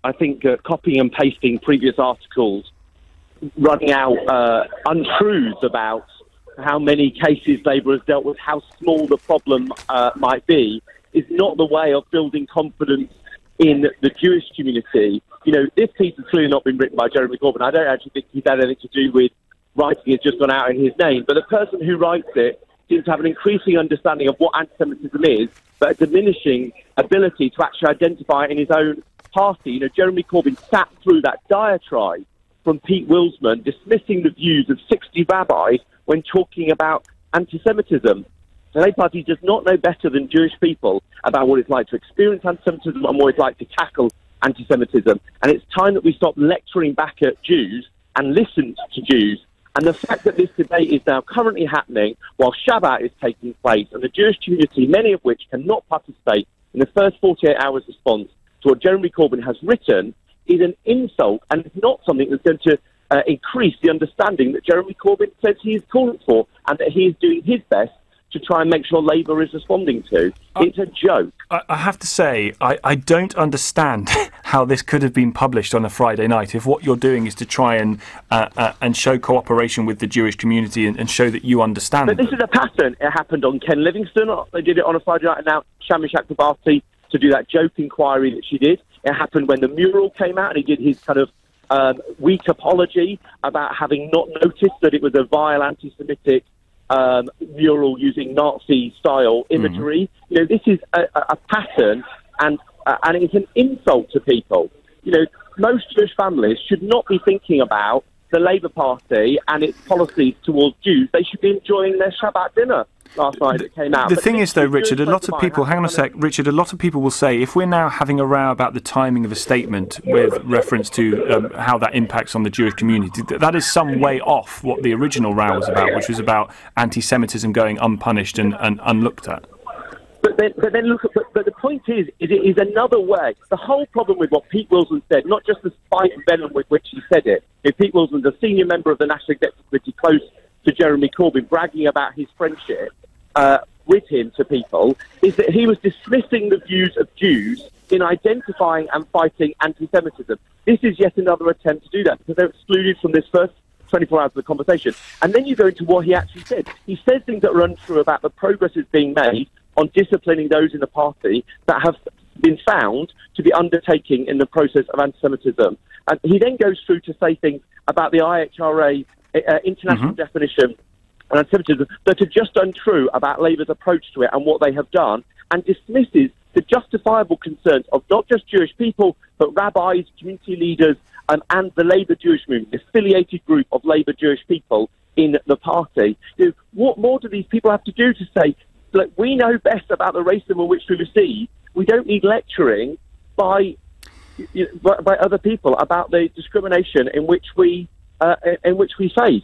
I think copying and pasting previous articles, running out untruths about how many cases Labour has dealt with, how small the problem might be, is not the way of building confidence in the Jewish community. You know, this piece has clearly not been written by Jeremy Corbyn. I don't actually think he's had anything to do with writing it, just gone out in his name. But the person who writes it seems to have an increasing understanding of what anti-Semitism is, but a diminishing ability to actually identify it in his own party. You know, Jeremy Corbyn sat through that diatribe from Pete Wilsman dismissing the views of 60 rabbis when talking about anti-Semitism. The Labour Party does not know better than Jewish people about what it's like to experience anti-Semitism and what it's like to tackle anti-Semitism. And it's time that we stop lecturing back at Jews and listen to Jews. And the fact that this debate is now currently happening while Shabbat is taking place, and the Jewish community, many of which cannot participate in the first 48 hours response to what Jeremy Corbyn has written, is an insult, and it's not something that's going to increase the understanding that Jeremy Corbyn says he is calling for, and that he is doing his best to try and make sure Labour is responding to. It's a joke. I have to say, I don't understand how this could have been published on a Friday night if what you're doing is to try and show cooperation with the Jewish community and show that you understand. But this is a pattern. It happened on Ken Livingstone. They did it on a Friday night, and now Shami Chakrabarti to do that joke inquiry that she did. It happened when the mural came out, and he did his kind of weak apology about having not noticed that it was a vile anti-Semitic mural using Nazi-style imagery. You know, this is a pattern, and it's an insult to people. You know, most Jewish families should not be thinking about the Labour Party and its policies towards Jews. They should be enjoying their Shabbat dinner last night that came out. The thing is, though, Richard, a lot of people, hang on a sec, Richard, a lot of people will say, if we're now having a row about the timing of a statement with reference to how that impacts on the Jewish community, that is some way off what the original row was about, which was about anti-Semitism going unpunished and unlooked at. But then look at, but the point is it is another way. The whole problem with what Pete Wilson said, not just the spite and venom with which he said it. If Pete Wilson's a senior member of the National Executive Committee, close to Jeremy Corbyn, bragging about his friendship with him to people, is that he was dismissing the views of Jews in identifying and fighting anti-Semitism. This is yet another attempt to do that, because they're excluded from this first 24 hours of the conversation. And then you go into what he actually said. He said things that are untrue about the progress that's being made on disciplining those in the party that have been found to be undertaking in the process of anti-Semitism. And he then goes through to say things about the IHRA international definition of anti-Semitism that are just untrue about Labour's approach to it and what they have done, and dismisses the justifiable concerns of not just Jewish people, but rabbis, community leaders, and the Labour Jewish movement, the affiliated group of Labour Jewish people in the party. You know, what more do these people have to do to say, look, we know best about the racism in which we receive. We don't need lecturing by other people about the discrimination in which we face.